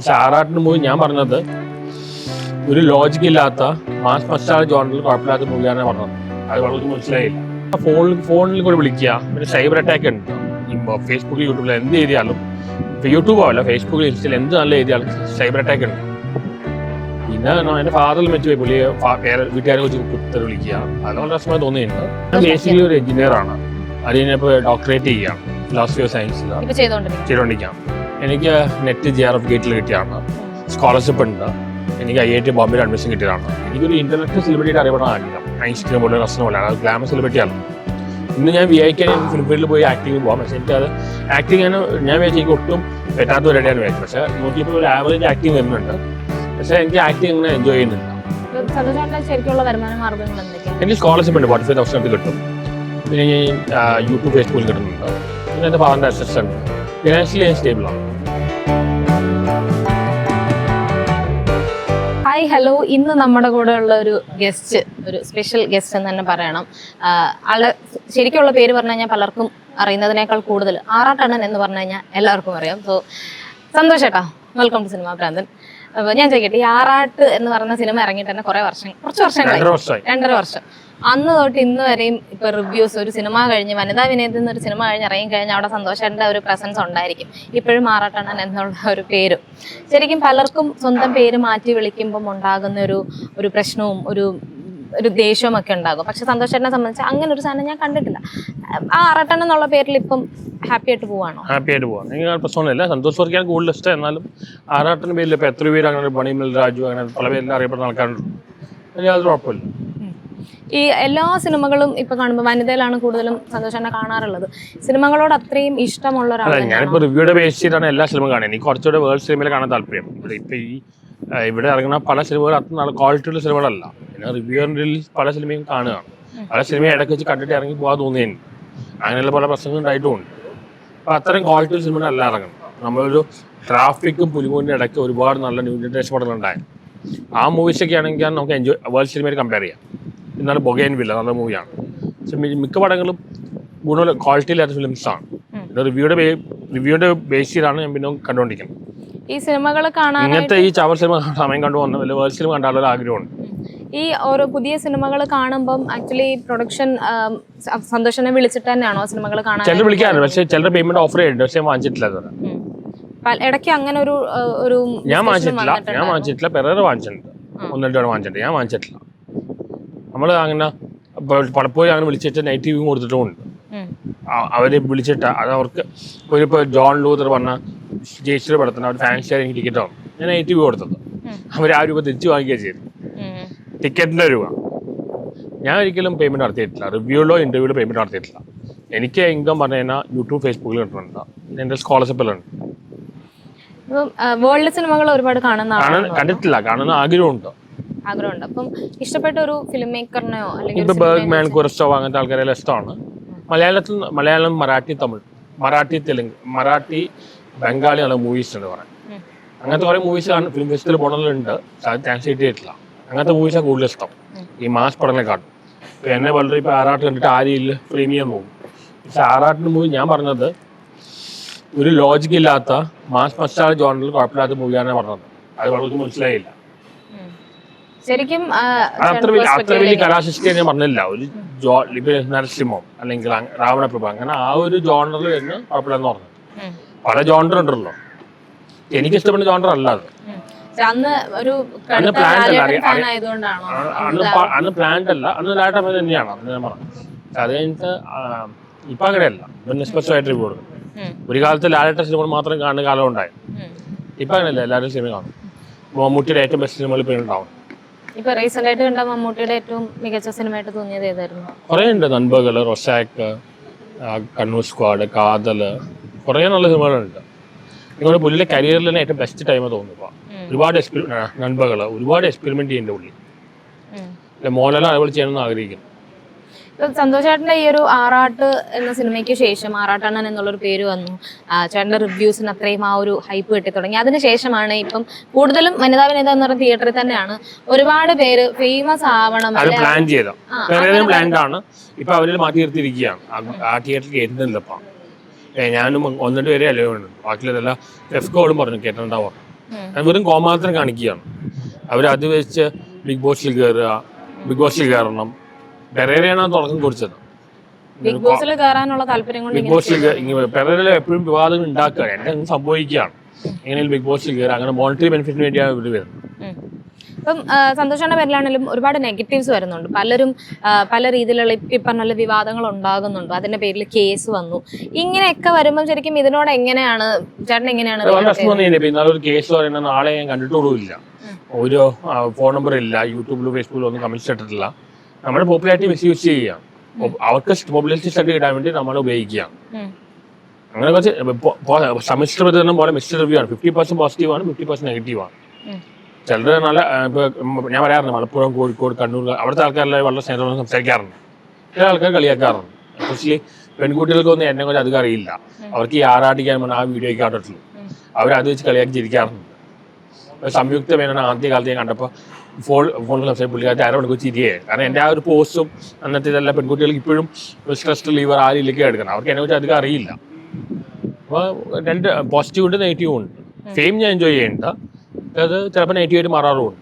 പക്ഷെ ആറാട്ടിന് മൂവി ഞാൻ പറഞ്ഞത് ഒരു ലോജിക് ഇല്ലാത്ത മാസ് മസ്റ്റാർ ജോണിൽ കുഴപ്പമില്ലാത്ത മൂവിയാണ് പറഞ്ഞത്. അത് വളരെ മനസ്സിലായില്ല. ഫോണിൽ കൂടെ വിളിക്കുക, പിന്നെ സൈബർ അറ്റാക്ക് ഉണ്ട്. ഫേസ്ബുക്കിൽ യൂട്യൂബിൽ എന്ത് എഴുതിയാലും, യൂട്യൂബോ അല്ല ഫേസ്ബുക്കിൽ ഇൻസ്റ്റയിൽ എന്ത് നല്ല എഴുതിയാലും സൈബർ അറ്റാക്ക് ഉണ്ട്. പിന്നെ എൻ്റെ ഫാദറിൽ വെച്ച് പുള്ളി വീട്ടുകാരെ വെച്ച് കുത്തർ വിളിക്കുക, അത് വളരെ രസമായി തോന്നിയിട്ടുണ്ട്. ഞാൻ ബേസിക്കലി ഒരു എഞ്ചിനീയറാണ്. അത് കഴിഞ്ഞപ്പോൾ ഡോക്ടറേറ്റ് ചെയ്യുകയാണ് ഫിലോസഫി ഓഫ് സയൻസിലാണ് ചെയ്തുകൊണ്ടിരിക്കുകയാണ്. എനിക്ക് നെറ്റ് JRF ഗേറ്റിൽ കിട്ടിയാണ്. സ്കോളർഷിപ്പ് ഉണ്ട്. എനിക്ക് IIT ബോംബെയിൽ അഡ്മിഷൻ കിട്ടിയതാണ്. എനിക്കൊരു ഇന്റർനാഷണൽ സെലിബ്രിറ്റിയുടെ അറിയപ്പെടാൻ ആഗ്രഹം. ഐൻസ്റ്റീനെ പോലെ റസ്റ്റിനെ പോലെ അത് ഗ്ലാമർ സെലിബ്രിറ്റിയാണ്. ഇന്ന് ഞാൻ വിചാരിക്കാൻ ഫിലിം ഫീൽഡിൽ പോയി ആക്ടിങ് പോകാം. പക്ഷേ എനിക്കത് ആക്ടിങ് ഞാൻ വിചാരിച്ചു ഒട്ടും പറ്റാത്ത പരിപാടിയാണ് വിചാരിച്ചത്. പക്ഷേ നോക്കിയപ്പോൾ ഒരു ആവറേജ് ആക്ടിങ് വരുന്നുണ്ട്. പക്ഷേ എനിക്ക് ആക്ടിങ് അങ്ങനെ എൻജോയ് ചെയ്യുന്നില്ല. എനിക്ക് സ്കോളർഷിപ്പ് ഉണ്ട്, 45,000 കിട്ടും. പിന്നെ യൂട്യൂബ് ഫേസ്ബുക്കിൽ കിട്ടുന്നുണ്ട്. പിന്നെ എൻ്റെ ഫാദറിൻ്റെ അസിസ്റ്റന്റ്. ഫിനാൻഷ്യലി ഞാൻ സ്റ്റേബിളാണ്. ഹായ് ഹലോ, ഇന്ന് നമ്മുടെ കൂടെ ഉള്ള ഒരു ഗസ്റ്റ്, ഒരു സ്പെഷ്യൽ ഗസ്റ്റ് എന്ന് തന്നെ പറയണം. ആള് ശരിക്കുള്ള പേര് പറഞ്ഞു കഴിഞ്ഞാൽ പലർക്കും അറിയുന്നതിനേക്കാൾ കൂടുതൽ ആറാട്ടണ്ണൻ എന്ന് പറഞ്ഞു കഴിഞ്ഞാൽ എല്ലാവർക്കും അറിയാം. സോ സന്തോഷ് ചേട്ടാ, വെൽക്കം ടു സിനിമ ഭ്രാന്തൻ. അപ്പോൾ ഞാൻ ചോദിക്കട്ടെ, ഈ ആറാട്ട് എന്ന് പറയുന്ന സിനിമ ഇറങ്ങിയിട്ട് തന്നെ കുറച്ച് വർഷങ്ങളായി, 2.5 വർഷം. അന്ന് തൊട്ട് ഇന്ന് വരെയും ഇപ്പൊ റിവ്യൂസ്, ഒരു സിനിമ കഴിഞ്ഞ് വനിതാ വിനയത്തിൽ നിന്ന് ഒരു സിനിമ കഴിഞ്ഞ് ഇറങ്ങി കഴിഞ്ഞാൽ അവിടെ സന്തോഷേട്ടൻ്റെ ഒരു പ്രസൻസ് ഉണ്ടായിരിക്കും. ഇപ്പോഴും ആറാട്ടണ്ണൻ എന്നുള്ള ഒരു പേരും. ശരിക്കും പലർക്കും സ്വന്തം പേര് മാറ്റി വിളിക്കുമ്പം ഉണ്ടാകുന്ന ഒരു പ്രശ്നവും ഒരു ദേഷ്യവും ഒക്കെ ഉണ്ടാകും. പക്ഷെ സന്തോഷേട്ടനെ സംബന്ധിച്ച് അങ്ങനെ ഒരു സാധനം ഞാൻ കണ്ടിട്ടില്ല. ആ ആറാട്ടണ്ണൻ എന്നുള്ള പേരിൽ ഇപ്പം ഹാപ്പി ആയിട്ട് പോവാണോ? ഹാപ്പി ആയിട്ട് പോവാം. നിങ്ങൾ പ്രശ്നമൊന്നുമില്ല. സന്തോഷ് വർക്കിയാണ് കൂടുതൽ ഇഷ്ടം. എന്നാലും ആറാട്ടിന് പേരിൽ ഇപ്പം എത്ര പേര് അങ്ങനെ മണിമൽ രാജു അങ്ങനെ പല പേരിൽ അറിയപ്പെടുന്ന ആൾക്കാരുണ്ട്. യാതൊരു കുഴപ്പമില്ല. ഈ എല്ലാ സിനിമകളും ഇപ്പൊ കാണുമ്പോൾ വനിതയിലാണ് കൂടുതലും സന്തോഷേട്ടനെ കാണാറുള്ളത്. സിനിമകളോട് അത്രയും ഇഷ്ടമുള്ള ഒരാളാണ്. ഞാനിപ്പോൾ റിവ്യൂടെ ബേസ് ചെയ്താണ് എല്ലാ സിനിമ കാണുന്നത്. എനിക്ക് കുറച്ചുകൂടെ വേൾഡ് സിനിമയിൽ കാണാൻ താല്പര്യം. ഇപ്പൊ ഇവിടെ ഇറങ്ങുന്ന പല സിനിമകൾ അത്ര നല്ല ക്വാളിറ്റിയുള്ള സിനിമകളല്ല. പിന്നെ റിവ്യൂറിൽ പല സിനിമയും കാണുകയാണ്. പല സിനിമയും ഇടയ്ക്ക് വെച്ച് കണ്ടിട്ട് ഇറങ്ങി പോകാൻ തോന്നിയുണ്ട്. അങ്ങനെയുള്ള പല പ്രശ്നങ്ങളും ഉണ്ടായിട്ടുമുണ്ട്. അപ്പോൾ അത്രയും ക്വാളിറ്റി സിനിമകളല്ല ഇറങ്ങുന്നത്. നമ്മളൊരു ട്രാഫിക്കും പുലിമൂന്നിൻ്റെ ഇടയ്ക്ക് ഒരുപാട് നല്ല ന്യൂ ജനറേഷൻ പടങ്ങളുണ്ടായിരുന്നു. ആ മൂവീസൊക്കെ ആണെങ്കിൽ നമുക്ക് എൻജോയ് വേൾഡ് സിനിമയിൽ കമ്പയർ ചെയ്യാം. എന്നാലും ബൊഗൈൻവില്ല നല്ല മൂവിയാണ്. പക്ഷെ മിക്ക പടങ്ങളും ഗുണ ക്വാളിറ്റി ഇല്ലാത്ത ഫിലിംസാണ്. പിന്നെ റിവ്യൂയുടെ ബേസ് ചെയ്താണ് ഞാൻ പിന്നെ കണ്ടുകൊണ്ടിരിക്കുന്നത്. ഈ സിനിമകൾ കാണാൻ ഇങ്ങനത്തെ ഈ ചവർ സിനിമ സമയം കണ്ടുവന്ന വലിയ വേൾഡ് സിനിമ കണ്ടാലുള്ള ആഗ്രഹമുണ്ട്. ഈ ഓരോ പുതിയ സിനിമകൾ കാണുമ്പം ആക്ച്വലി പ്രൊഡക്ഷൻ സന്തോഷനെ വിളിച്ചിട്ട് തന്നെയാണോ സിനിമകൾ കാണാൻ? ചിലർ വിളിക്കാറുണ്ട്, പക്ഷേ ചിലർ പേയ്മെന്റ് ഓഫർ ചെയ്യുന്നുണ്ട്. പക്ഷേ വാങ്ങിച്ചിട്ടില്ല. ഇടയ്ക്ക് അങ്ങനെ ഒരു ഞാൻ വാങ്ങിച്ചിട്ടില്ല. പെരേറ വാങ്ങിച്ചിട്ടുണ്ട്, 1-2 തവണ വാങ്ങിച്ചിട്ടുണ്ട്. ഞാൻ വാങ്ങിച്ചിട്ടില്ല. നമ്മൾ അങ്ങനെ പലപ്പോഴും അങ്ങനെ വിളിച്ചിട്ട് നൈറ്റ് റിവ്യൂ കൊടുത്തിട്ടുമുണ്ട്. അവരെ വിളിച്ചിട്ട് അത് അവർക്ക് ഇപ്പോൾ ജോൺ ലൂതർ പറഞ്ഞ ജയിച്ചിട്ട് പടത്തിന് അവർ ഫാൻസിയാർ എനിക്ക് ടിക്കറ്റ് ആവും. ഞാൻ നൈറ്റ് റിവ്യൂ കൊടുത്തത്. അവർ ആ രൂപ തിരിച്ചു വാങ്ങിക്കുക ചെയ്തു, ടിക്കറ്റിൻ്റെ രൂപ. ഞാൻ ഒരിക്കലും പേയ്മെൻറ്റ് നടത്തിയിട്ടില്ല. റിവ്യൂയിലോ ഇൻ്റർവ്യൂയിലോ പേയ്മെൻറ്റ് നടത്തിയിട്ടില്ല. എനിക്ക് ഇൻകം പറഞ്ഞു കഴിഞ്ഞാൽ യൂട്യൂബ് ഫേസ്ബുക്കിൽ കിട്ടുന്നുണ്ട്. എൻ്റെ സ്കോളർഷിപ്പിലുണ്ട്. വേൾഡ് സിനിമകൾ ഒരുപാട് കണ്ടിട്ടില്ല, കാണുന്ന ആഗ്രഹമുണ്ട്. അപ്പം ഇഷ്ടപ്പെട്ട ഒരു ഫിലിം മേക്കറിനെയോ അല്ലെങ്കിൽ ഇപ്പൊ ബർഗ്മാൻ, കുരസ്റ്റോവ് അങ്ങനത്തെ ആൾക്കാരെല്ലാം ഇഷ്ടമാണ്. മലയാളം, മറാഠി, തമിഴ്, മറാഠി, തെലുങ്ക്, മറാഠി, ബംഗാളി നല്ല മൂവീസ് ഉണ്ട് പറയാൻ. അങ്ങനത്തെ കുറെ മൂവീസ് ഫിലിം ഫെസ്റ്റിവൽ പോകണമെന്നുണ്ട്. ചാൻസ് കിട്ടിയിട്ടില്ല. അങ്ങനത്തെ മൂവീസാണ് കൂടുതൽ ഇഷ്ടം, ഈ മാസ് പടങ്ങളെക്കാട്ടും. ഇപ്പൊ എന്നെ വളരെ ഇപ്പൊ ആറാട്ട് കണ്ടിട്ട് ആരെയില്ല പ്രീമിയം പോകും. പക്ഷെ ആറാട്ടിന് മൂവി ഞാൻ പറഞ്ഞത് ഒരു ലോജിക് ഇല്ലാത്ത മാസ് മസ്റ്റാർ ജോണിൽ കുഴപ്പമില്ലാത്ത മൂവിയാണ് പറഞ്ഞത്. അത് വളരെ മനസ്സിലായില്ല. ശരിക്കും അത്ര വലിയ കലാസൃഷ്ടി ഞാൻ പറഞ്ഞില്ല. ഒരു നരസിംഹം അല്ലെങ്കിൽ രാവണപ്രഭ അങ്ങനെ ആ ഒരു ജോണറിൽ വരുന്ന കുഴപ്പമില്ലെന്ന് പറഞ്ഞു. പല ജോണർ ഉണ്ടല്ലോ. എനിക്ക് ഇഷ്ടപ്പെട്ട ജോണർ അല്ല അത്. അന്ന് പ്ലാന്റ് അല്ല, അന്ന് ലാട്ടം തന്നെയാണ് അന്ന് ഞാൻ പറഞ്ഞത്. അത് കഴിഞ്ഞിട്ട് ഇപ്പൊ അങ്ങനെയല്ല. നിഷ്പക്ഷമായിട്ട് റിവ്യൂ കൊടുക്കും. ഒരു കാലത്ത് ലാലേട്ട സിനിമകൾ മാത്രം കാണുന്ന കാലം ഉണ്ടായി. ഇപ്പൊ അങ്ങനെയല്ല, എല്ലാവരും സിനിമ കാണും. മമ്മൂട്ടിയുടെ ഏറ്റവും ബെസ്റ്റ് സിനിമകൾ ഇപ്പോൾ ഉണ്ടാവും. ഇപ്പൊ റീസെന്റ് ആയിട്ട് കണ്ട മമ്മൂട്ടിയുടെ ഏറ്റവും മികച്ച സിനിമയായിട്ട് തോന്നിയത് ഏതായിരുന്നു? കുറേ ഉണ്ട്. നൻപകൽ, റൊസാക്ക്, കണ്ണൂർ സ്ക്വാഡ്, കാതല്, കുറേ നല്ല സിനിമകളുണ്ട്. നിങ്ങളുടെ പുള്ളിയുടെ കരിയറിൽ തന്നെ ഏറ്റവും ബെസ്റ്റ് ടൈം തോന്നുന്നു. ഒരുപാട് നൻപകൽ ഒരുപാട് എക്സ്പെരിമെന്റ് ചെയ്യുന്നുണ്ട് പുള്ളി. മോഹൻലാൽ അതുപോലെ ചെയ്യണമെന്ന് ആഗ്രഹിക്കുന്നു. സന്തോഷ് ചേട്ടൻ്റെ ഈ ഒരു ആറാട്ട് എന്ന സിനിമയ്ക്ക് ശേഷം ആറാട്ടണ്ണൻ എന്നുള്ളൊരു പേര് വന്നു. ചേട്ടൻ്റെ റിവ്യൂസിന് അത്രയും ആ ഒരു ഹൈപ്പ് കിട്ടി തുടങ്ങി. അതിനുശേഷമാണ് ഇപ്പം കൂടുതലും വനിതാ വിനീത എന്ന് പറഞ്ഞ തിയേറ്ററിൽ തന്നെയാണ് ഒരുപാട് പേര് ഫേമസ് ആവണം. പ്ലാൻ ചെയ്തോ പ്ലാൻഡാണ്. ഇപ്പൊ അവരിൽ മാറ്റി നിർത്തിയിരിക്കുകയാണ്. ആ തിയേറ്ററിൽ കയറ്റുന്നില്ലപ്പാ. ഞാനും 1-2 പേരെ അല്ലേ ബാക്കിയുള്ളതെല്ലാം എഫ് കോളും പറഞ്ഞു കേട്ടിട്ടുണ്ടാവും. അത് വെറും കോമാത്രം കാണിക്കുകയാണ്. അവരത് വെച്ച് ബിഗ് ബോസിൽ കയറണം. പെരേരയാണ് തുടക്കം കുറിച്ചത്. ബിഗ് ബോസിൽ കയറാനുള്ള താല്പര്യം കൊണ്ട് ബിഗ് ബോസിൽ പെരേര എപ്പോഴും വിവാദങ്ങൾ ഉണ്ടാക്കുക, എന്തെങ്കിലും സംഭവിക്കുകയാണ്. എങ്ങനെയും ബിഗ് ബോസിൽ കയറുക, അങ്ങനെ മോണിറ്ററി ബെനിഫിറ്റിന് വേണ്ടിയാണ് ഇവർ വരുന്നത്. ഇപ്പം സന്തോഷാണ് പേരിലാണെങ്കിലും ഒരുപാട് നെഗറ്റീവ്സ് വരുന്നുണ്ട്. പലരും പല രീതിയിലുള്ള പറഞ്ഞ വിവാദങ്ങൾ ഉണ്ടാകുന്നുണ്ട്. അതിന്റെ പേരിൽ കേസ് വന്നു. ഇങ്ങനെയൊക്കെ വരുമ്പോൾ ശരിക്കും ഇതിനോട് എങ്ങനെയാണ് ചേട്ടൻ എങ്ങനെയാണ്? ഒരു കേസ് പറയുന്നത് നാളെ ഞാൻ കണ്ടിട്ടുള്ളൂല്ല. ഒരു ഫോൺ നമ്പർ ഇല്ല, യൂട്യൂബിലും ഫേസ്ബുക്കിലും ഒന്നും കമന്റ്സ് ഇട്ടിട്ടില്ല. നമ്മുടെ പോപ്പുലാരിറ്റി മിസ്യൂസ് ചെയ്യുക, അവർക്ക് പോപ്പുലാരിറ്റി സ്റ്റഡി ഇടാൻ വേണ്ടി നമ്മൾ ഉപയോഗിക്കുകയാണ്. അങ്ങനെ കുറച്ച് സമ്മിശ്ര പ്രതികരണം പോലെ മിക്സ്ഡ് റിവ്യൂ ആണ്. 50% പോസിറ്റീവാണ്, 50% നെഗറ്റീവാണ്. ചിലർ നല്ല ഞാൻ പറയാറുണ്ട്, മലപ്പുറം, കോഴിക്കോട്, കണ്ണൂർ അവിടുത്തെ ആൾക്കാരെല്ലാം വളരെ സ്നേഹത്തോടെ സംസാരിക്കാറുണ്ട്. ചില ആൾക്കാർ കളിയാക്കാറുണ്ട്. എസ്പെഷ്യലി പെൺകുട്ടികൾക്കൊന്നും എന്നെ കുറിച്ച് അധികം അറിയില്ല. അവർക്ക് ഈ ആറാടിക്കാൻ പറഞ്ഞാൽ ആ വീഡിയോയ്ക്ക് ആയിട്ടുള്ളൂ. അവരത് വെച്ച് കളിയാക്കി ചിരിക്കാറുണ്ട്. സംയുക്ത മേനോനെ ആദ്യ കാലത്ത് ഞാൻ കണ്ടപ്പോൾ ഫോണിൽ സംസാരിച്ച് പുള്ളിക്കാരത്തെ അരമണിക്കൂർ ചിരിയേ. കാരണം എൻ്റെ ആ ഒരു പോസ്റ്റും അന്നത്തെ ഇതെല്ലാം പെൺകുട്ടികൾക്ക് ഇപ്പോഴും സ്ട്രെസ് റിലീവർ ആ രീതിയിലേക്ക് എടുക്കണം. അവർക്ക് എന്നെ കുറിച്ച് അധികം അറിയില്ല. അപ്പോൾ രണ്ട് പോസിറ്റീവ് ഉണ്ട്, നെഗറ്റീവും ഉണ്ട്. ഫെയിം ഞാൻ എൻജോയ് ചെയ്യേണ്ട, അത് ചിലപ്പോൾ നെഗറ്റീവായിട്ട് മാറാറുമുണ്ട്.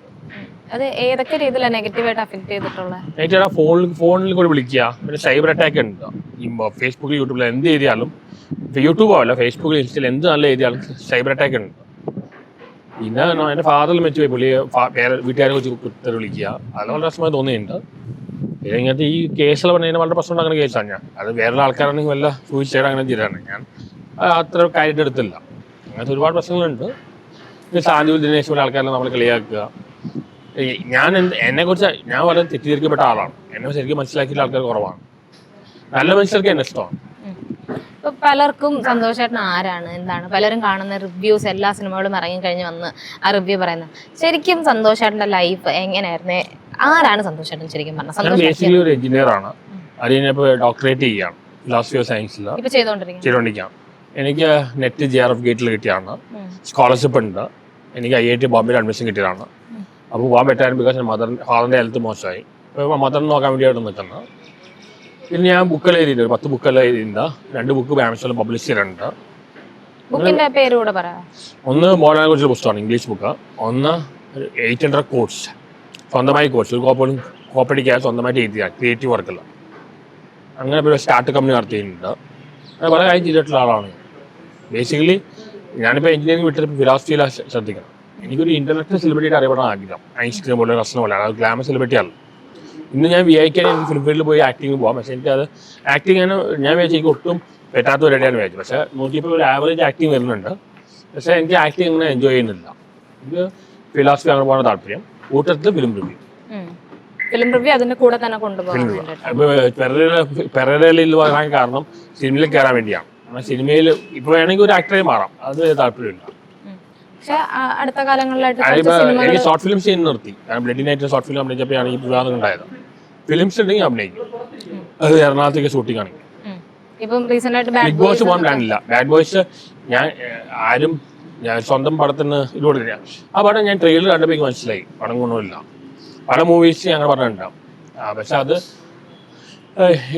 അത് ഏതൊക്കെ രീതിയിലാണ് നെഗറ്റീവായിട്ട് അഫക്ട് ചെയ്തിട്ടുള്ളത്? നെഗറ്റീവ് ഫോണിൽ കൂടെ വിളിക്കുക, പിന്നെ സൈബർ അറ്റാക്ക് ഉണ്ട്. ഈ ഫേസ്ബുക്കിൽ യൂട്യൂബിൽ എന്ത് എഴുതിയാലും, യൂട്യൂബോ അല്ല ഫേസ്ബുക്കിൽ ഇൻസ്റ്റയിൽ എന്ത് നല്ല എഴുതിയാലും സൈബർ അറ്റാക്ക് ഉണ്ട്. പിന്നെ എൻ്റെ ഫാദറിൽ വെച്ച് പോയി പുള്ളി വീട്ടുകാരെ വെച്ച് കുത്തിട്ട് വിളിക്കുക, അത് വളരെ രസമായി തോന്നിയിട്ടുണ്ട്. പിന്നെ ഇങ്ങനത്തെ ഈ കേസുകൾ പറഞ്ഞാൽ വളരെ പ്രശ്നം ഉണ്ടാക്കുന്ന കേസാണ്. ഞാൻ അത് വേറെ ആൾക്കാരാണെങ്കിൽ വല്ല സൂയിസൈഡ് അങ്ങനെ ചെയ്താണ്. ഞാൻ അത്ര കാര്യമായിട്ട് എടുത്തില്ല. അങ്ങനത്തെ ഒരുപാട് പ്രശ്നങ്ങളുണ്ട്. പിന്നെ സാന്തി ദിനേശ് പോലെ ആൾക്കാരെ നമ്മൾ കളിയാക്കുക. ഞാൻ എന്നെക്കുറിച്ച് ഞാൻ വളരെ തെറ്റിദ്ധരിക്കപ്പെട്ട ആളാണ്. എന്നെ ശരിക്കും മനസ്സിലാക്കിയ ആൾക്കാർ കുറവാണ്. നല്ല മനുഷ്യർക്ക് എന്നെ ഇഷ്ടമാണ്. ഇപ്പൊ പലർക്കും സന്തോഷേട്ടൻ ആരാണ്, എന്താണ് പലരും കാണുന്ന റിവ്യൂസ്, എല്ലാ സിനിമകളും ഇറങ്ങിക്കഴിഞ്ഞ് വന്ന് ആ റിവ്യൂ പറയുന്നത്. ശരിക്കും സന്തോഷേട്ടന്റെ ലൈഫ് എങ്ങനെയായിരുന്നു? ആരാണ് സന്തോഷേട്ടൻ ശരിക്കും പറഞ്ഞത്? ബേസിക്കലി ഒരു എഞ്ചിനീയർ ആണ്. അതിനിപ്പോൾ ഡോക്ടറേറ്റ് ചെയ്യുകയാണ് ഫിലോസഫി ഓഫ് സയൻസിൽ ചെയ്തുകൊണ്ടിരിക്കുകയാണ്. എനിക്ക് നെറ്റ് JRF ഗേറ്റിൽ കിട്ടിയാണ്. സ്കോളർഷിപ്പ് ഉണ്ട്. എനിക്ക് IIT ബോംബെയിൽ അഡ്മിഷൻ കിട്ടിയതാണ്. അപ്പോൾ പോകാൻ പറ്റാൻ ബിക്കോസ് ഫാദറിൻ്റെ ഹെൽത്ത് മോശമായി. ഇപ്പോൾ മദറിനെ നോക്കാൻ വേണ്ടിയായിട്ട് നിൽക്കുന്നത്. പിന്നെ ഞാൻ ബുക്കെല്ലാം എഴുതിയിട്ടുണ്ട്, 10 ബുക്കെല്ലാം എഴുതിയിട്ടുണ്ട്. 2 ബുക്ക് ആമസോണിൽ പബ്ലിഷ് ചെയ്തിട്ടുണ്ട്. ഒന്ന് മോഡേണെ കുറിച്ചുള്ള പുസ്തകമാണ്, ഇംഗ്ലീഷ് ബുക്ക്. ഒന്ന് 800 കോഡ്സ്, സ്വന്തമായി കോഡ്സ്, ഒരു കോപ്പടിക്കാതെ സ്വന്തമായിട്ട് എഴുതിയ ക്രിയേറ്റീവ് വർക്കുള്ള. അങ്ങനെ ഒരു സ്റ്റാർട്ട് കമ്പനി നടത്തിയിട്ടുണ്ട്. അങ്ങനെ പല കാര്യം ചെയ്തിട്ടുള്ള ആളാണ്. ബേസിക്കലി ഞാനിപ്പോൾ എഞ്ചിനീയറിംഗ് വിട്ടിട്ട് ഫിലോസഫിയിലാണ് ശ്രദ്ധിക്കണം. എനിക്കൊരു ഇന്റർനാഷണൽ സെലിബ്രിറ്റിയായിട്ട് അറിയപ്പെടാൻ ആഗ്രഹം. ഐൻസ്റ്റീൻ പോലെ, റസ്ന പോലെ, അത് ഗ്ലാമർ സെലിബ്രിറ്റി അല്ല. ഇന്ന് ഞാൻ വിചാരിക്കാൻ എനിക്ക് ഫിലിം ഫീൽഡിൽ പോയി ആക്ടിങ് പോകാം. പക്ഷേ എനിക്കത് ആക്ടിങ് ഞാൻ വിചാരിച്ചു എനിക്ക് ഒട്ടും പറ്റാത്ത പരിപാടിയാണ് വിചാരിച്ചു. പക്ഷേ നോക്കിയപ്പോൾ ഒരു ആവറേജ് ആക്ടിങ് വരുന്നുണ്ട്. പക്ഷേ എനിക്ക് ആക്ടിങ് അങ്ങനെ എൻജോയ് ചെയ്യുന്നില്ല. എനിക്ക് ഫിലോസഫി അങ്ങനെ പോകാൻ താല്പര്യം. കൂട്ടത്തിൽ ഫിലിം റിവ്യൂ അതിന്റെ കൂടെ തന്നെ കൊണ്ടുപോകാൻ. പെരേരയിൽ വരാൻ കാരണം സിനിമയിൽ കയറാൻ വേണ്ടിയാണ്. സിനിമയിൽ ഇപ്പോൾ വേണമെങ്കിൽ ഒരു ആക്ടറെ മാറാം, അത് താല്പര്യമില്ല. അടുത്ത കാലങ്ങളിലായിട്ട് എനിക്ക് ഷോർട്ട് ഫിലിംസ് ചെയ്യുന്ന നിർത്തി. കാരണം ബ്ലഡി നൈറ്റ് ഷോർട്ട് ഫിലിം അഭിനയിച്ചപ്പോഴാണ് ഈ വിവാദം ഉണ്ടായത്. ഫിലിംസ് ഉണ്ടെങ്കിൽ അഭിനയിക്കും. അത് എറണാകുളത്തേക്ക് ഷൂട്ടിംഗ് ആണെങ്കിൽ. ബിഗ് ബോസ് പോകാൻ പ്ലാനില്ല. ബാഡ് ബോയ്സ് ഞാൻ സ്വന്തം പടത്തിന് ഇതുകൊണ്ടില്ല. ആ പടം ഞാൻ ട്രെയിലർ കണ്ടപ്പോൾ മനസ്സിലായി പടം ഗുണമില്ല. പല മൂവീസ് ഞങ്ങൾ പറഞ്ഞിട്ടുണ്ടാവും. പക്ഷെ അത്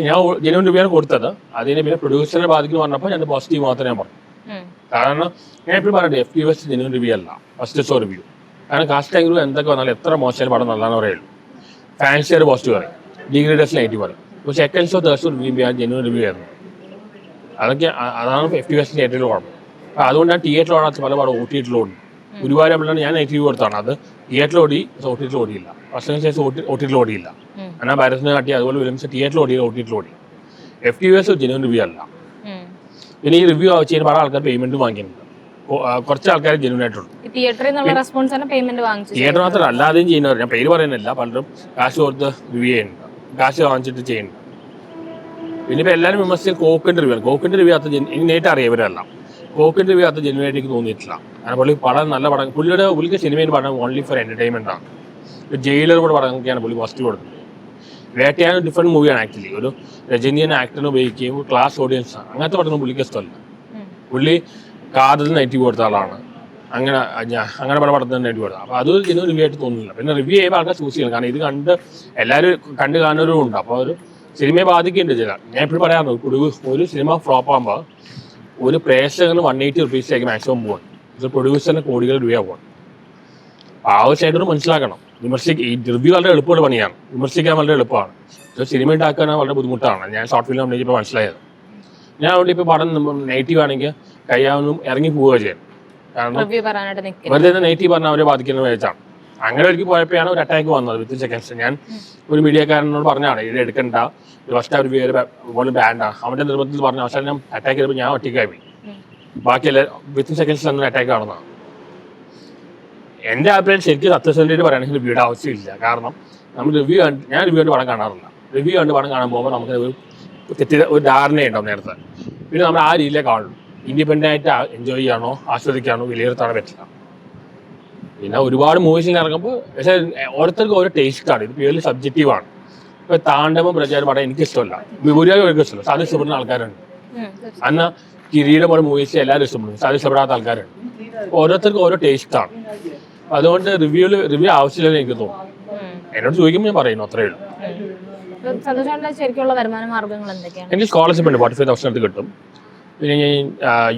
ഞാൻ ജനുവൻ റിവ്യൂയാണ് കൊടുത്തത്. അതിന് പിന്നെ പ്രൊഡ്യൂസറിനെ ബാധിക്കുന്നു പറഞ്ഞപ്പോൾ ഞാൻ പോസിറ്റീവ് മാത്രമേ ഞാൻ പറഞ്ഞു. കാരണം ഞാൻ എപ്പോഴും പറയട്ടെ, FTVS ജനുവൻ റിവ്യൂ അല്ല, ഫസ്റ്റ് ഷോ റിവ്യൂ. കാരണം കാസ്റ്റ് ആംഗിൾ എന്തൊക്കെ വന്നാലും എത്ര മോശം പടം നല്ലതാണെന്ന് പറയുള്ളൂ. ഫാൻസിയർ പോസിറ്റീവ് പറയും, ഡിഗ്രേഡേഴ്സ് നെഗറ്റീവ് പറയും. ഇപ്പോൾ second show third show review ചെയ്യാൻ ജനുവൻ റിവ്യൂ ആയിരുന്നു. അതാണ് FTVS തിയേറ്ററിൽ കുഴപ്പം. അപ്പോൾ അതുകൊണ്ടാണ് തിയേറ്ററിൽ ഓടാത്ത പല പടം OTT ഓടി. ഒരുപാട് നമ്മളാണ് ഞാൻ നെഗറ്റീവ് കൊടുത്താണ്. അത് തിയേറ്ററിൽ ഓടി, OTT ഓടിയില്ല. വർഷങ്ങൾക്ക് ശേഷം OTT ഓടിയില്ല. എന്നാൽ ഭരതനെ കാട്ടി അതുപോലെ ഫിലിംസ് തിയേറ്ററിൽ ഓടിയില്ല, OTT ഓടി. FTVS ജനുവൻ റിവ്യൂ അല്ല. പിന്നെ ഈ റിവ്യൂ ചെയ്യുന്ന പല ആൾക്കാർ പേയ്മെന്റ് വാങ്ങിക്കുന്നുണ്ട്. കുറച്ച് ആൾക്കാർ ജെന്യൂൻ ആയിട്ടുള്ളൂ. തിയേറ്റർ മാത്രമല്ല അല്ലാതെയും ചെയ്യുന്നവർ, ഞാൻ പേര് പറയുന്നില്ല, പലരും കാശ് കൊടുത്ത് റിവ്യൂ ചെയ്യുന്നുണ്ട്, കാശ് വാങ്ങിച്ചിട്ട് ചെയ്യുന്നുണ്ട്. പിന്നെ ഇപ്പോൾ എല്ലാവരും വിമർശിച്ച കോക്കിൻ്റെ റിവ്യൂ ആണ്. കോക്കിൻ്റെ റിവ്യൂ അത്ര എനിക്ക് നേരിട്ട് അറിയവരല്ല. കോക്കിൻ്റെ റിവ്യൂ അത്ര ജെന്യൂൻ ആയിട്ട് എനിക്ക് തോന്നിയിട്ടില്ല. കാരണം പുള്ളി പടം നല്ല പടം, പുള്ളിക്ക് സിനിമയിൽ പടം ഓൺലി ഫോർ എൻ്റർടൈൻമെൻ്റ് ആണ്. ജയിലർ കൂടെ പടമൊക്കെയാണ് പുള്ളി പോസിറ്റീവ് കൊടുക്കുന്നത്. വേട്ടയാണ് ഡിഫറെൻറ്റ് മൂവിയാണ് ആക്ച്വലി. ഒരു രജനീയൻ ആക്ടറിനെ ഉപയോഗിക്കുകയും ക്ലാസ് ഓഡിയൻസ് ആണ്. അങ്ങനത്തെ പടം പുള്ളിക്ക് ഇഷ്ടമല്ല. പുള്ളി കാതിൽ നെഗറ്റീവ് കൊടുത്ത ആളാണ്. അങ്ങനെ പല പടത്തിന് നെഗറ്റീവ് കൊടുത്തത്. അപ്പോൾ അത് ജനുവൻ റിവ്യൂ ആയിട്ട് തോന്നുന്നില്ല. പിന്നെ റിവ്യൂ ചെയ്യുമ്പോൾ ആൾക്കാർ ചൂസ് ചെയ്യണം. കാരണം ഇത് എല്ലാവരും കണ്ട് കാണുന്നവരും ഉണ്ട്. അപ്പോൾ ഒരു സിനിമയെ ബാധിക്കേണ്ട ചില. ഞാൻ എപ്പോഴും പറയാറുണ്ട്, ഒരു സിനിമ ഫ്ലോപ്പ് ആകുമ്പോൾ ഒരു പ്രേക്ഷകന് 180 rupees മാക്സിമം പോകണം. പ്രൊഡ്യൂസറിന് കോടികൾ രൂപ പോകണം. ആവശ്യമായിട്ടൊരു മനസ്സിലാക്കണം. ഈ റിവ്യൂ വളരെ എളുപ്പമുള്ള പണിയാണ്, വിമർശിക്കാൻ വളരെ എളുപ്പമാണ്. പക്ഷേ സിനിമ ഉണ്ടാക്കാൻ വളരെ ബുദ്ധിമുട്ടാണ്. ഞാൻ ഷോർട്ട് ഫിലിം അഭിനയിച്ചപ്പോൾ മനസ്സിലായത്. ഞാൻ അതുകൊണ്ട് ഇപ്പോൾ പടം നെഗറ്റീവ് ആണെങ്കിൽ കഴിയാവുന്ന ഇറങ്ങി പോവുക ചെയ്യാം. കാരണം വെറുതെ നെഗറ്റീവ് പറഞ്ഞാൽ അവരെ ബാധിക്കുന്ന വെച്ചാണ്. അങ്ങനെ ഒരിക്കൽ പോയപ്പോഴാണ് ഒരു അറ്റാക്ക് വന്നത് വിത്തിൻ സെക്കൻഡ്സ്. ഞാൻ ഒരു മീഡിയക്കാരനോട് പറഞ്ഞാണ് ഇത് എടുക്കണ്ട, ഇത് ഫസ്റ്റ് അവർ പോലെ ബാൻഡാണ്, അവൻ്റെ നിർബന്ധത്തിൽ പറഞ്ഞ അവസാനം ഞാൻ അറ്റാക്ക് ചെയ്തപ്പോൾ ഞാൻ ഒറ്റയ്ക്കായി പോയി. ബാക്കിയല്ല വിത്തിൻ സെക്കൻഡ്സിൽ തന്നെ അറ്റാക്ക് കാണുന്നതാണ്. എൻ്റെ അഭിപ്രായം ശരിക്കും സത്യസന്ധമായിട്ട് പറയുകയാണെങ്കിൽ റിവ്യൂയുടെ ആവശ്യമില്ല. കാരണം നമ്മൾ ഞാൻ റിവ്യൂ കണ്ട് പടം കാണാറില്ല. റിവ്യൂ കണ്ട് പടം കാണാൻ പോകുമ്പോൾ നമുക്ക് ഒരു ധാരണയുണ്ടാവും നേരത്തെ. പിന്നെ നമ്മൾ ആ രീതിയിലേ കാണുള്ളൂ. ഇൻഡിപെൻഡൻ്റ് ആയിട്ട് എൻജോയ് ചെയ്യാനോ ആസ്വദിക്കാനോ വിലയിരുത്താനോ പറ്റില്ല. പിന്നെ ഒരുപാട് മൂവീസിൽ ഇറങ്ങുമ്പോൾ പക്ഷേ ഓരോരുത്തർക്കും ഓരോ ടേസ്റ്റാണ്. ഇത് പ്യൂർലി സബ്ജക്റ്റീവാണ്. ഇപ്പോൾ താണ്ഡവം പ്രചാരം പടം എനിക്കിഷ്ടമല്ല, ഭൂരിഭാഗം എനിക്ക് ഇഷ്ടമല്ല. സാധ്യത ഇഷ്ടപ്പെടുന്ന ആൾക്കാരുണ്ട്. അന്ന് കിരീടം പോലെ മൂവീസ് എല്ലാവരും ഇഷ്ടപ്പെടുന്നു, സാധ്യത ഇഷ്ടപ്പെടാത്ത ആൾക്കാരുണ്ട്. ഓരോരുത്തർക്കും ഓരോ ടേസ്റ്റാണ്. അതുകൊണ്ട് റിവ്യൂ ആവശ്യമില്ലെന്ന് എനിക്ക് തോന്നുന്നു. എന്നോട് ചോദിക്കുമ്പോൾ ഞാൻ പറയുന്നു, അത്രയേ ഉള്ളൂ. എനിക്ക് സ്കോളർഷിപ്പ് ഉണ്ട്, 45,000 കിട്ടും. പിന്നെ ഞാൻ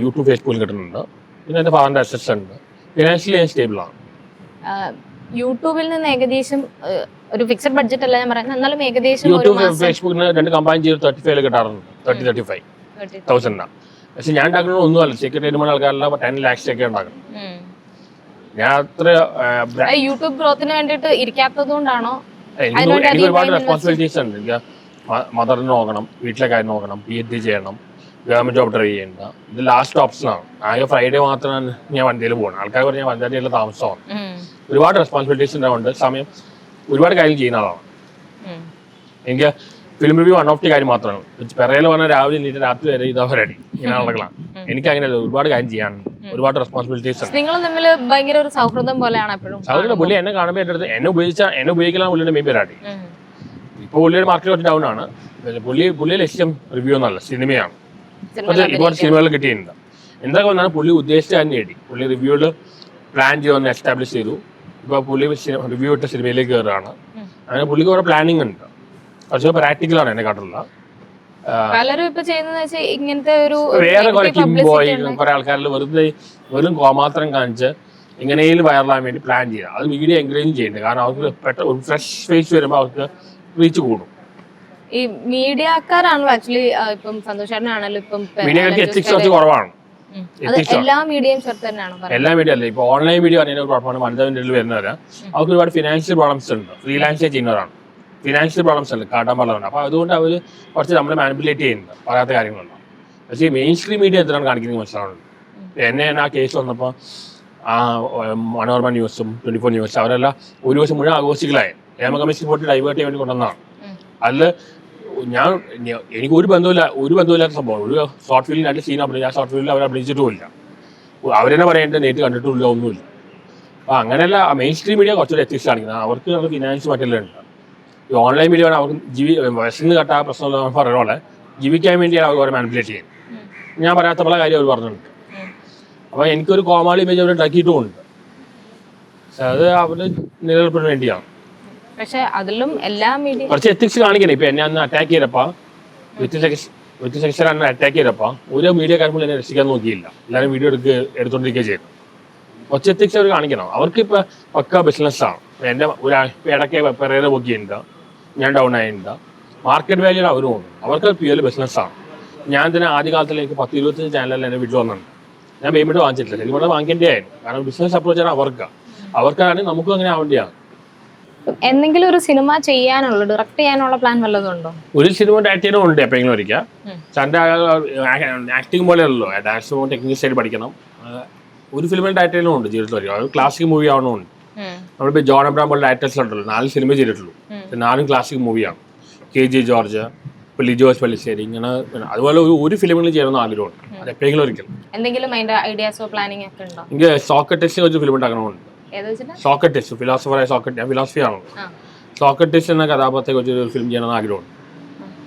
യൂട്യൂബ് ഫേസ്ബുക്കിൽ കിട്ടുന്നുണ്ട്. പിന്നെ എൻ്റെ ഫാദറിൻ്റെ അസറ്റ്സ് ഉണ്ട്. ഫിനാൻഷ്യലി ഞാൻ സ്റ്റേബിളാണ്. യൂട്യൂബിൽ നിന്ന് ഏകദേശം ഒരു ഫിക്സഡ് ബഡ്ജറ്റ് അല്ല ഞാൻ പറയുന്നത്, എന്നാലും ഏകദേശം യൂട്യൂബ് ഫേസ്ബുക്കിന് രണ്ട് കമ്പൈൻ ചെയ്ത് 35 കിട്ടാറുണ്ട്. 35,000. പക്ഷെ ഞാൻ ഉണ്ടാക്കുന്നത് ഒന്നുമല്ല, സെക്രട്ടറി ആൾക്കാരെല്ലാം 10 lakhs ഒക്കെ ഉണ്ടാക്കണം. ഞാൻ അത്ര യൂട്യൂബ് ഗ്രോത്തിന് വേണ്ടിയിട്ട് ഇരിക്കാത്തത് കൊണ്ടാണോ? എനിക്ക് ഒരുപാട് റെസ്പോൺസിബിലിറ്റീസ് ഉണ്ട്. എനിക്ക് മദറിന് നോക്കണം, വീട്ടിലെ കാര്യം നോക്കണം, PhD ചെയ്യണം, ഗവൺമെന്റ് ജോബ് ട്രൈ ചെയ്യണ്ട. ഇത് ലാസ്റ്റ് ഓപ്ഷനാണ്. ആകെ ഫ്രൈഡേ മാത്രമാണ് ഞാൻ വണ്ടിയിൽ പോകണം. ആൾക്കാർ പറഞ്ഞാൽ ഞാൻ വണ്ടിയിൽ താമസമാണ്. ഒരുപാട് റെസ്പോൺസിബിലിറ്റീസ് ഉണ്ടാവുണ്ട്. സമയം ഒരുപാട് കാര്യം ചെയ്യുന്ന ആളാണ്. എനിക്ക് film review one of the കാര്യം മാത്രമാണ്. പെരയിൽ പറഞ്ഞാൽ രാവിലെ എണീറ്റ് രാത്രി വരെ ഇതാ റെഡി ഇങ്ങനെ ആളുകളാണ്. എനിക്ക് അങ്ങനെയല്ല, ഒരുപാട് കാര്യം ചെയ്യാനുണ്ട്, ഒരുപാട് റെസ്പോൺസിബിലിറ്റീസ് ഉണ്ട്. നിങ്ങൾ തമ്മിൽ ഭയങ്കര ഒരു സൗഹൃദം പോലെയാണ് എപ്പോഴും. സൗഹൃദം പുള്ളി എന്നെ കാണുമ്പോൾ എൻ്റെ അടുത്ത് എന്നെ ഉപയോഗിക്കലാണ് പുള്ളിയുടെ മെയിൻ പരിപാടി. ഇപ്പോൾ പുള്ളിയുടെ മാർക്കറ്റ് കുറച്ച് ഡൗൺ ആണ്. പുള്ളിയുടെ ലക്ഷ്യം റിവ്യൂ എന്നല്ല, സിനിമയാണ്. ഒരുപാട് സിനിമകൾ കിട്ടിയിട്ടുണ്ട്. എന്തൊക്കെ വന്നാലും പുള്ളി ഉദ്ദേശിച്ച തന്നെ നേടി. പുള്ളി റിവ്യൂവിൽ പ്ലാൻ ചെയ്ത് വന്ന് എസ്റ്റാബ്ലിഷ് ചെയ്തു. ഇപ്പോൾ പുള്ളി റിവ്യൂ ഇട്ട സിനിമയിലേക്ക് കയറുകയാണ്. അങ്ങനെ പുള്ളിക്ക് കുറെ പ്ലാനിങ് ഉണ്ട്. പക്ഷേ പ്രാക്ടിക്കലാണ് എന്നെ കാട്ടുള്ള. വേറെ കുറെ കിംബോയ് കുറെ ആൾക്കാരിൽ വെറും കോമാത്രം കാണിച്ച് എങ്ങനെയും വൈറലാകാൻ വേണ്ടി പ്ലാൻ ചെയ്യുക. അത് മീഡിയ എൻകറേജ് ചെയ്യുന്നുണ്ട്. കാരണം അവർക്ക് പെട്ടെന്ന് ഫ്രഷ് ഫേസ് വരുമ്പോൾ അവർക്ക് റീച്ച് കൂടും. ഈ മീഡിയക്കാരാണല്ലോ ആക്ച്വലി ഇപ്പം സന്തോഷാണല്ലോ ഇപ്പം മീഡിയക്ക് എത്തിക്സ് കുറച്ച് കുറവാണ്. എല്ലാ മീഡിയയും തന്നെയാണ്. എല്ലാ മീഡിയ അല്ല, ഇപ്പൊ ഓൺലൈൻ മീഡിയ പറഞ്ഞാൽ കുഴപ്പമാണ്. വനിതാവിൻ്റെ വരുന്നവര് അവർക്ക് ഒരുപാട് ഫിനാൻഷ്യൽ പ്രോബ്ലംസ് ഉണ്ട്. ഫ്രീലാൻസ് ചെയ്യുന്നവരാണ്. ഫിനാൻഷ്യൽ പ്രോബ്ലംസ് ഉണ്ട്, കാട്ടാൻ പാടുണ്ട്. അപ്പോൾ അതുകൊണ്ട് അവർ കുറച്ച് നമ്മളെ മാനിപ്പുലേറ്റ് ചെയ്യുന്നുണ്ട്, പറയാത്ത കാര്യങ്ങളുണ്ട്. പക്ഷേ മെയിൻ സ്ട്രീം മീഡിയ എന്തിനാണ് കാണിക്കുന്നത് മനസ്സിലാവുന്നത്. എന്നെ ആ കേസ് വന്നപ്പോൾ മനോരമ ന്യൂസും 24 ന്യൂസും അവരെല്ലാം ഒരു ദിവസം മുഴുവൻ ആഘോഷിക്കലായി. ഹേമ കമ്മീഷൻ റിപ്പോർട്ട് ഡൈവേർട്ട് ചെയ്യാൻ വേണ്ടി കൊണ്ടുവന്നതാണ്. അതിൽ എനിക്ക് ഒരു ബന്ധമില്ലാത്ത സംഭവം. ഒരു ഷോർട്ട് ഫിലിം 2 സീൻ അഭിനയിച്ചു. ആ ഷോർട്ട് ഫിലിമിൽ അവർ അഭിനയിച്ചിട്ടുമില്ല. അവരെന്നെ പറയേണ്ടത് നേരിട്ട് കണ്ടിട്ടില്ല, ഒന്നുമില്ല. അപ്പോൾ അങ്ങനെയല്ല മെയിൻ സ്ട്രീം മീഡിയ കുറച്ചുകൂടി എത്തിക്സ് കാണിക്കുന്നത്. അവർക്ക് ഫിനാൻസ് മറ്റെല്ലാം ഉണ്ട്. ഈ ഓൺലൈൻ മീഡിയ അവർക്ക് വിശന്ന് കെട്ടാ പ്രശ്നമുള്ള പറയുന്ന പോലെ ജീവിക്കാൻ വേണ്ടിയാണ് അവർ മാനിപ്പുലേറ്റ് ചെയ്യുന്നത്. ഞാൻ പറയാത്ത പല കാര്യം അവർ പറഞ്ഞിട്ടുണ്ട്. അപ്പോൾ എനിക്കൊരു കോമാളി ഇമേജ് അവർ ഉണ്ടാക്കിയിട്ടുമുണ്ട്. പക്ഷെ അത് അവരുടെ നിലനിൽപ്പിന് വേണ്ടിയാണ്. പക്ഷെ അതിലും എല്ലാ മീഡിയ കുറച്ച് എത്തിക്സ് കാണിക്കണം. ഇപ്പൊ എന്നെ അന്ന് അറ്റാക്ക് ചെയ്തപ്പോൾ വിത്ത് സെക്ഷൻ അന്ന് അറ്റാക്ക് ചെയ്തപ്പോൾ ഒരു മീഡിയക്കാരും എന്നെ രക്ഷിക്കാൻ നോക്കിയില്ല. എല്ലാവരും വീഡിയോ എടുത്തോണ്ടിരിക്കുകയും ചെയ്തു. കുറച്ച് എത്തിക്സ് അവർ കാണിക്കണം. അവർക്ക് ഇപ്പൊ പക്ക ബിസിനസ്സാണ്. എൻ്റെ ഒരു ഇടയ്ക്ക് പെരേര പൊക്കിയുണ്ട്, ഞാൻ ഡൗൺ ആയിട്ടുണ്ട്. മാർക്കറ്റ് വാല്യൂ അവരും ഉണ്ട്. അവർക്ക് പ്യൂർലി ബിസിനസ്സാണ്. ഞാൻ തന്നെ ആദ്യകാലത്തിൽ എനിക്ക് 10-25 ചാനലിൽ എൻ്റെ വീട്ടിൽ വന്നിട്ടുണ്ട്. ഞാൻ പേയ്മെന്റ് വാങ്ങിച്ചിട്ടില്ല. എനിക്ക് ഇവിടെ വാങ്ങിക്കേണ്ടേ ആയിരുന്നു. കാരണം ബിസിനസ് അപ്രോച്ചാണ് അവർക്കാണെങ്കിൽ നമുക്കും അങ്ങനെ ആവേണ്ടിയാണ്. എന്തെങ്കിലും ഒരു സിനിമ ചെയ്യാനുള്ള ഡയറക്ട് ചെയ്യാനുള്ള പ്ലാൻ വല്ലതും ഉണ്ടോ? ഒരു സിനിമ ഡയറക്ട് ചെയ്യാനും ഉണ്ട് എപ്പോഴെങ്കിലും ഒരിക്കൽ. ആക്ടിങ് പോലെയല്ലോ, ഡാൻസ് ടെക്നിക്കൽ സൈഡ് പഠിക്കണം. ഒരു ഫിലിമിൽ ഡയറക്ട് ചെയ്യാനും ഉണ്ട് ജീവിതത്തിൽ ഒരിക്കൽ. അത് ക്ലാസിക് മൂവി ആവണമുണ്ട്. നമ്മളിപ്പോൾ ജോൺ അബ്രഹാം പോലെ ഡയറക്ടേഴ്സ് ഉണ്ടല്ലോ, 4 സിനിമ ചെയ്തിട്ടുള്ളൂ. 4 ക്ലാസിക് മൂവിയാണ്. KG ജോർജ്, ഇപ്പോൾ ലിജോസ് പള്ളിശ്ശേരി, ഇങ്ങനെ. അതുപോലെ ഒരു ഫിലിമിൽ ചെയ്യണമെന്ന് ആഗ്രഹമുണ്ട്. അത് എപ്പോഴെങ്കിലും ഒരിക്കൽ. എന്തെങ്കിലും ഐഡിയാസോ പ്ലാനിങ് ഒക്കെ ഉണ്ടോ? എനിക്ക് സോക്രട്ടീസ് ഒരു ഫിലിം ഉണ്ടാക്കണമുണ്ട്. സോക്രട്ടീസ് ഫിലോസഫറായ ഞാൻ ഫിലോസഫി ആണല്ലോ. സോക്രട്ടീസ് എന്ന കഥാപാത്രത്തെ വെച്ച് ഒരു ഫിലിം ചെയ്യണമെന്ന് ആഗ്രഹമുണ്ട്.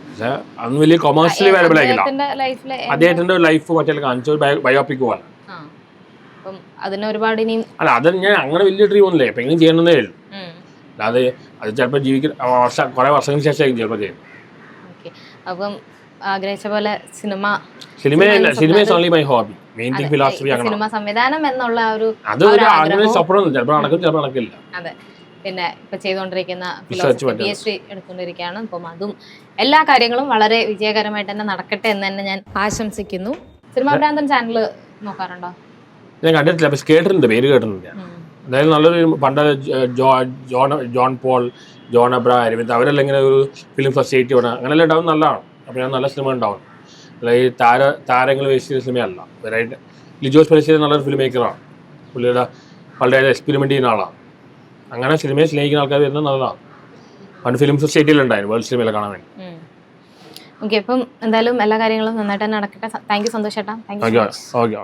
പക്ഷേ അന്ന് വലിയ കൊമേഴ്സ്യലി അവൈലബിൾ ആയില്ല. അദ്ദേഹത്തിന്റെ ലൈഫ് മറ്റേ കാണിച്ച ഒരു ബയോപിക് പോലെ. അല്ല, അത് ഞാൻ അങ്ങനെ വലിയ ഡ്രീം ഒന്നുമില്ല. എപ്പോഴെങ്കിലും ചെയ്യണമെന്നേ ഉള്ളൂ. അല്ലാതെ അത് ചിലപ്പോൾ കുറെ വർഷങ്ങൾക്ക് ശേഷമായിരിക്കും ചിലപ്പോൾ ചെയ്യുന്നത്. അപ്പം ആഗ്രഹിച്ച പോലെ cinema only my hobby. Main thing philosophy അങ്ങനെ സിനിമ സംവിധാനം എന്നുള്ള ആ ഒരു അത് ഒരു അങ്ങനെ സ്വപ്നം ചിലപ്പോൾ നടക്കും ചിലപ്പോൾ നടക്കില്ല. അതെ. പിന്നെ ഇപ്പൊ ചെയ്തുകൊണ്ടിരിക്കുന്ന Research PhD എടുത്തുകൊണ്ടിരിക്കുകയാണ്. അപ്പം അതും എല്ലാ കാര്യങ്ങളും വളരെ വിജയകരമായിട്ട് തന്നെ നടക്കട്ടെ എന്ന് തന്നെ ഞാൻ ആശംസിക്കുന്നു. സിനിമാ ഭ്രാന്തൻ ചാനൽ നോക്കാറുണ്ടോ? ഞാൻ കണ്ടിട്ടില്ല, പക്ഷെ കേട്ടിട്ടുണ്ട്, പേര് കേട്ടിട്ടുണ്ട്. അതായത് നല്ലൊരു പണ്ട് ജോൺ പോൾ, ജോൺ അബ്രഹാം, അരവിന്ദ് അവരെല്ലാം ഇങ്ങനെ ഒരു ഫിലിം സൊസൈറ്റി വേണം അങ്ങനെല്ലാം ഉണ്ടാവും, നല്ലതാണ്. അപ്പോൾ ഞാൻ നല്ല സിനിമ ഉണ്ടാവും. അല്ല ഈ താരങ്ങൾ വേസ്റ്റ് ചെയ്ത സിനിമയല്ല. ഇവരായിട്ട് ലിജോസ് പെരേര നല്ലൊരു ഫിലിം മേക്കറാണ്. പുള്ളിയുടെ വളരെ എക്സ്പെരിമെൻ്റ് ചെയ്യുന്ന ആളാണ്. അങ്ങനെ സിനിമയെ സ്നേഹിക്കുന്ന ആൾക്കാർ വരുന്നത് നല്ലതാണ്. പണ്ട് ഫിലിം സൊസൈറ്റിയിലുണ്ടായിരുന്നു വേൾഡ് സിനിമയിൽ കാണാൻ വേണ്ടി. ഓക്കെ, അപ്പം എന്തായാലും എല്ലാ കാര്യങ്ങളും നന്നായിട്ട് തന്നെ നടക്കട്ടെ. താങ്ക് യു സന്തോഷ് ചേട്ടാ. Thank you. ഓക്കെ.